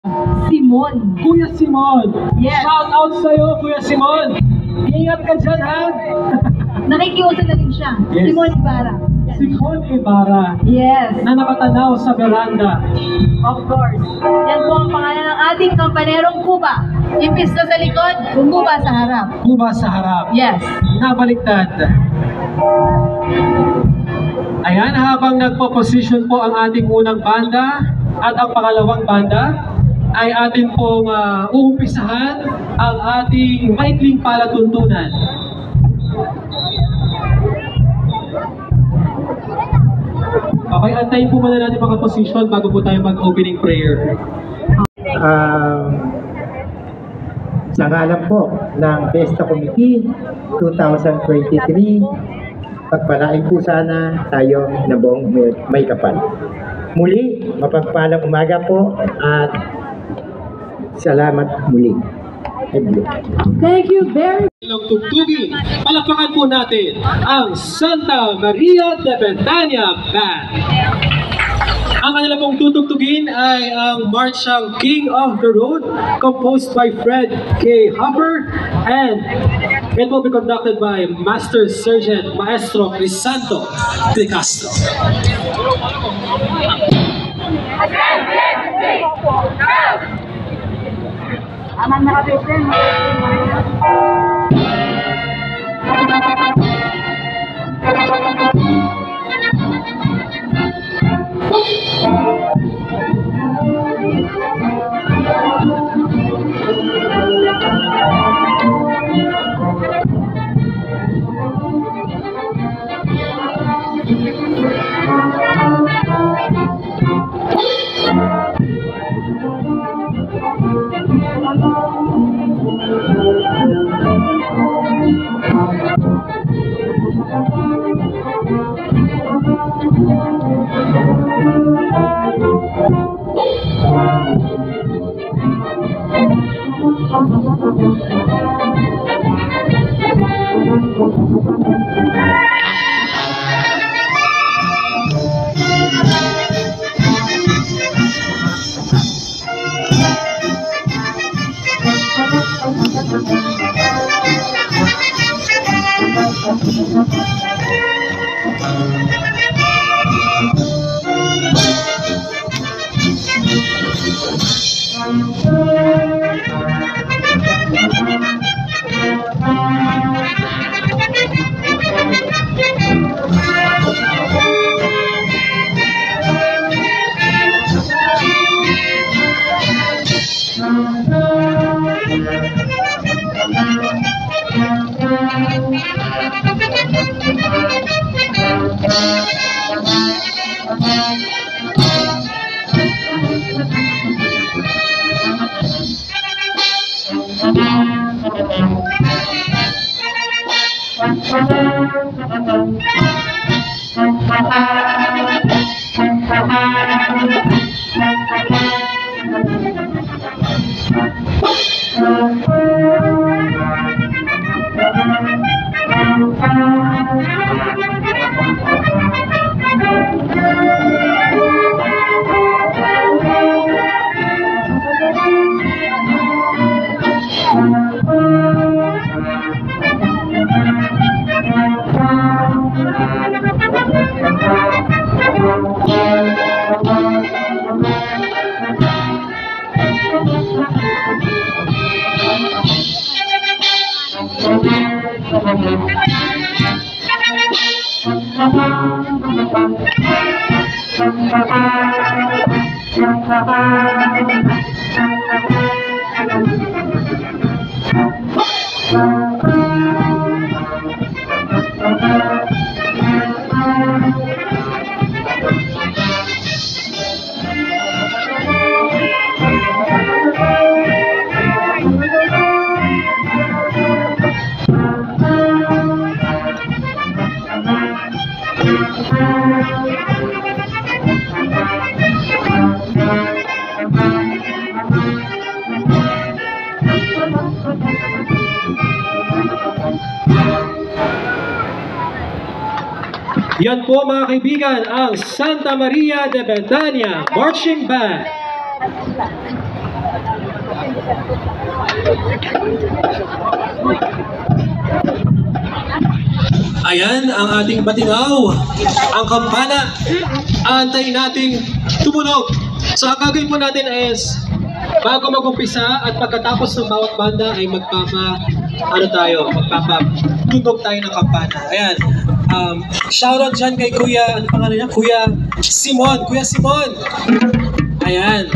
Simon. Kuya Simon. Yes. Shout out sa'yo, Kuya Simon. Ingat ka dyan, ha? Nakikiusan na rin siya. Yes. Simon Ibarra. Yes. Simon Ibarra. Yes. Na nakatanaw sa veranda. Of course. Yan po ang pangalan ng ating kampanerong Kuba. Impis na sa likod, Kuba sa harap. Kuba sa harap. Yes. Nabaliktad. Ayan, habang nagpo-position po ang ating unang banda at ang pangalawang banda, ay atin pong uumpisahan ang ating maikling palatuntunan. Okay, antayin po muna natin mga position bago po tayo mag-opening prayer. Sa ngalan po ng Fiesta Committee 2023, pagpalain po sana tayo na buong may kapal. Muli, mapagpalang umaga po at salamat muli. Thank you very much. Ilang tugtugin, palakpakan po natin ang Santa Maria de Betania Band. Ang kanila pong tutugtugin ay ang marchang King of the Road, composed by Fred K. Hopper, and it will be conducted by Master Sergeant Maestro Crisanto de Castro. Aman nakabesen. Yan po mga kaibigan, ang Santa Maria de Betania Marching Band. Ayan ang ating batingaw. Ang kampana, antayin nating tumunog. So ang gagawin po natin is, bago mag-umpisa at pagkatapos ng bawat banda ay magpapatunog tayo ng kampana. Ayan. Shoutout dyan kay Kuya, ano pangalan niya? Kuya Simon. Kuya Simon. Ayan.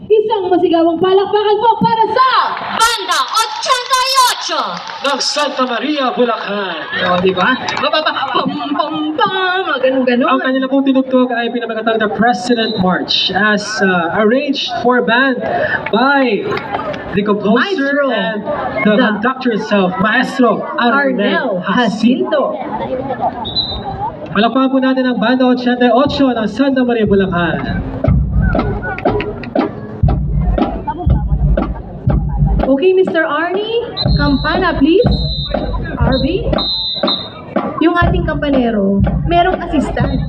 Isang masigawang palakpakan po para sa Banda 88! ng Santa Maria, Bulacan. O, di ba? Pam-pam-pam, mga ganun-ganun. Ang kanila pong tinugtog ay pinamagatang the President March as arranged for band by the composer Maestro. and the conductor itself, Maestro Arnel Jacinto. Palakpakan po natin ang Banda 88 ng Santa Maria, Bulacan. Okay, Mr. Arnie Campana, please. RV. Yung ating kampanero, merong assistant.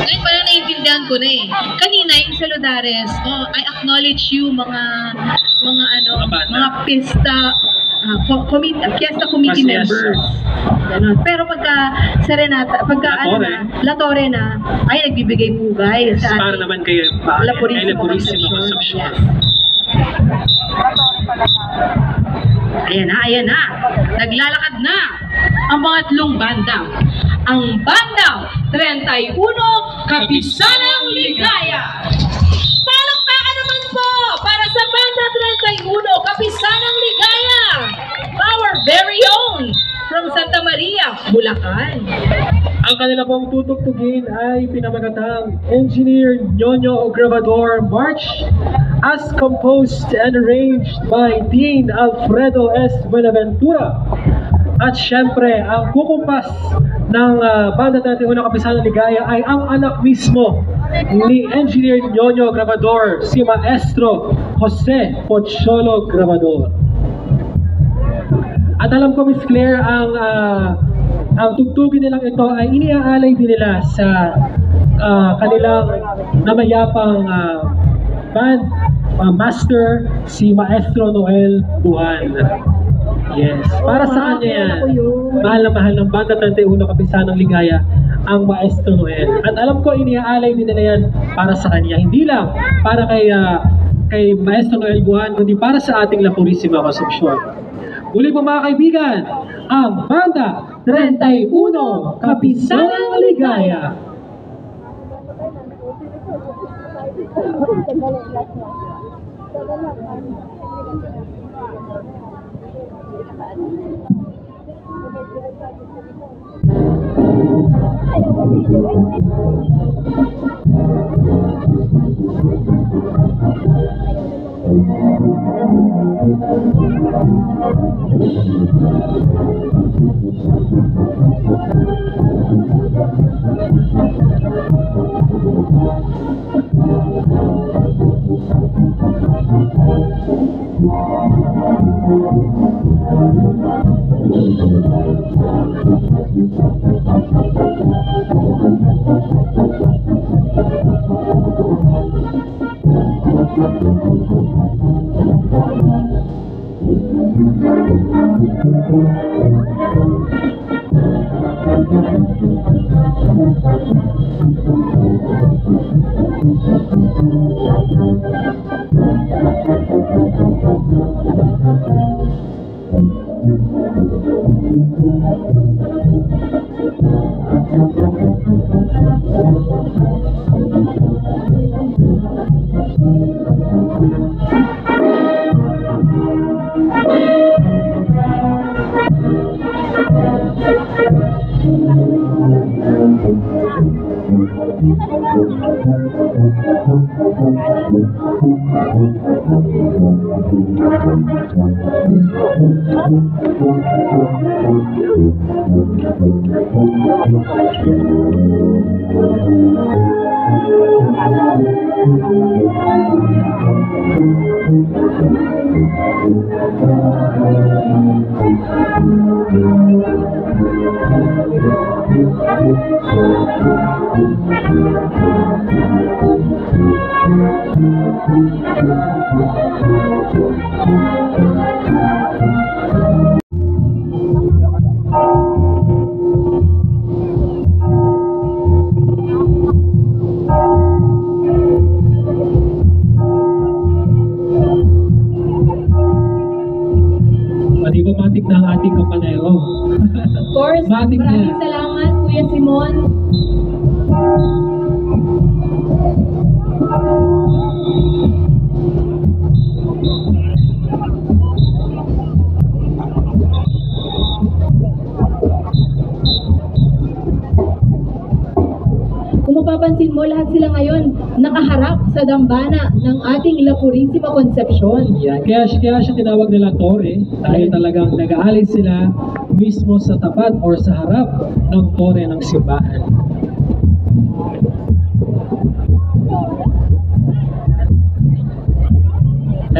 Ngayon parang naiintindihan ko na eh. Kanina yung Saludares, I acknowledge you mga pista fiesta committee members. Ganon. Pero pagka Serenata, La Torre na, ay nagbibigay pugay sa Para naman kayo, La Purísima Concepcion. Ayan na. Naglalakad na ang pangatlong banda. Ang Bandang 31 Kapisanang Ligaya. Palakpakan naman po para sa Banda 31 Kapisanang Ligaya. Our very own from Santa Maria, Bulacan. Ang kanila pong tutugtugin ay pinamagatang Engineer Ñoño Grabador March as composed and arranged by Dean Alfredo S. Buenaventura. At syempre, ang kukumpas ng Banda 31 Kapisanang Ligaya ay ang anak mismo ni Engineer Ñoño Grabador, si Maestro Jose Pocholo Grabador. At alam ko, Miss Claire, ang tugtugin nilang ito ay iniaalay din nila sa kanilang namayapang band master, si Maestro Noel Buhan. Yes, para sa kanya yan. Mahal na mahal ng Banda 31 Kapisanang Ligaya ang Maestro Noel. At alam ko, iniaalay din nila yan para sa kanya. Hindi lang para kay Maestro Noel Buhan, kundi para sa ating La Purísima Concepcion. Muli po mga kaibigan, ang Banda 31 Kapisanang Ligaya. Matik na ang ating kampanero. Of course, Matik na. maraming salamat, Kuya Simon. Kung mapapansin mo, lahat sila ngayon nakaharap sa dambana ng ating La Purísima Concepcion. Yan. Kaya siya tinawag nila Torre dahil talagang nag-aalay sila mismo sa tapat or sa harap ng Torre ng simbahan.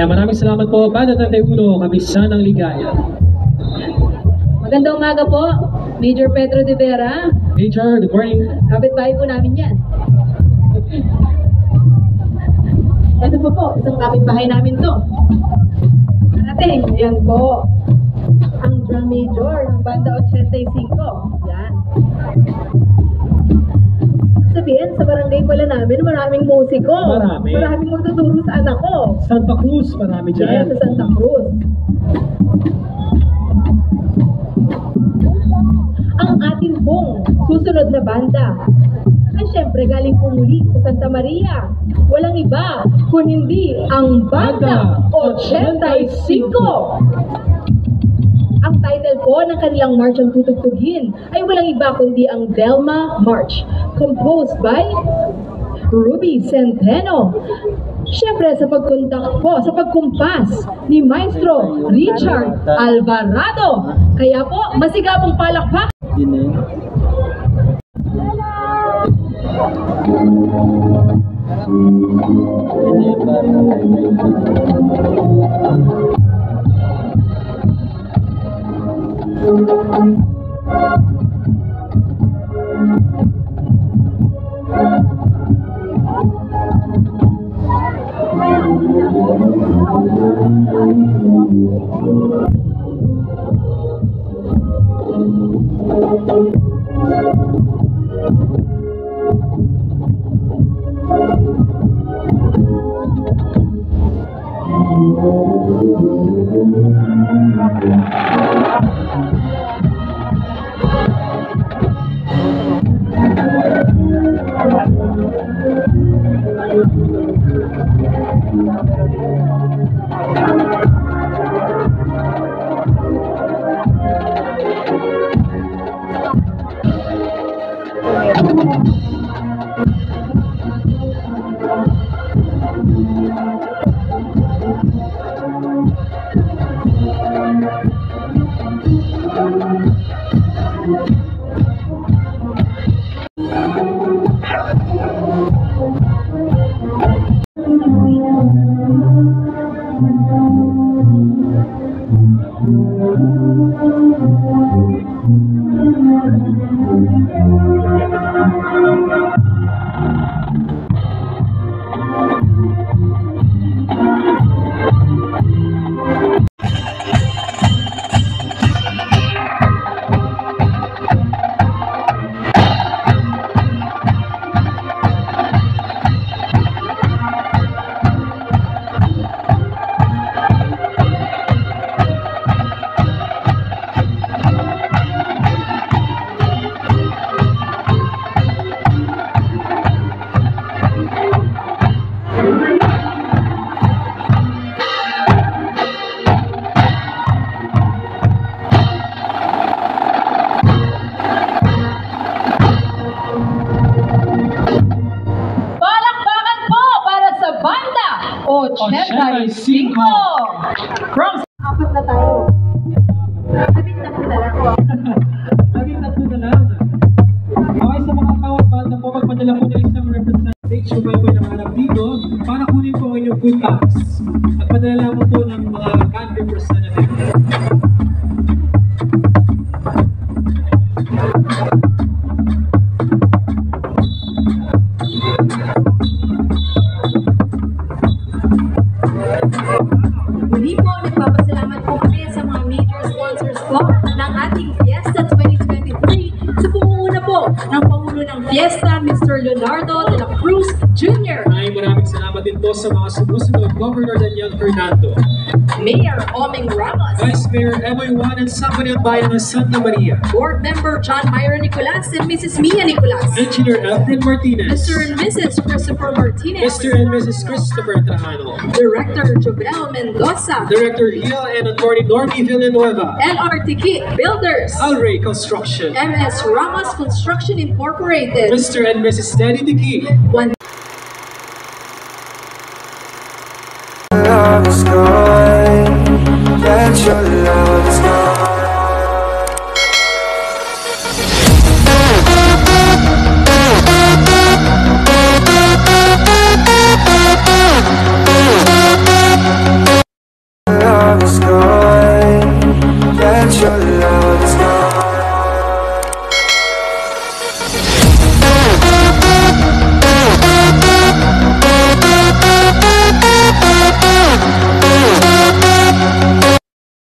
Kaya maraming salamat po, Banda 31, Kapisan ng Ligaya. Magandang umaga po, Major Pedro de Vera. Major, good morning. Kapit-bahay po namin yan. Ito po, isang kapit-bahay namin to. Ating, yan po. Ang drum major ng Banda 85. Yan. Sabihin, sa barangay pala namin, maraming musiko. Marami. Maraming magtuturo sa anak ko. Santa Cruz, marami dyan. Yes, sa Santa Cruz. Ang ating pong susunod na banda ay syempre galing po muli sa Santa Maria. Walang iba kung hindi ang Banda 85. Ang title po ng kanilang march ang tutugtugin ay walang iba kundi ang Delma March, composed by Ruby Centeno. Siyempre sa pagkontak po, sa pagkumpas ni Maestro Richard Alvarado. Kaya po, masigabong palakpak. Banda 85. From apat na tayo. Naging tatlo na lang. Naging tatlo na lang. Okay, sa mga kawat banda po, magpadala po na isang representative. Subay po yung hanap dito para kunin po ang inyong good tags. Magpadala lang po ng mga band representative. Muli po, nagpapasalamat po kami sa mga major sponsors po ng ating Fiesta 2023 sa pangunguna po ng Pangulo ng Fiesta, Mr. Leonardo de la Cruz Jr. Maraming salamat din po sa mga sumusunod, Governor Daniel Fernando, Mayor Omeng Ramos, Vice Mayor Emoy Juan and Sangguniang Bayan ng Santa Maria, Board Member John Myron Nicolas and Mrs. Mia Nicolas, Engineer Alfred Martinez, Mr. and Mrs. Christopher Martinez, Mr. and Mrs. Christopher Trajano, Director Jovel Mendoza, Director Hill and Attorney Norby Villanueva, LRTK Builders, Alray Construction, MS Ramos Construction Incorporated, Mr. and Mrs. Teddy Dickey, One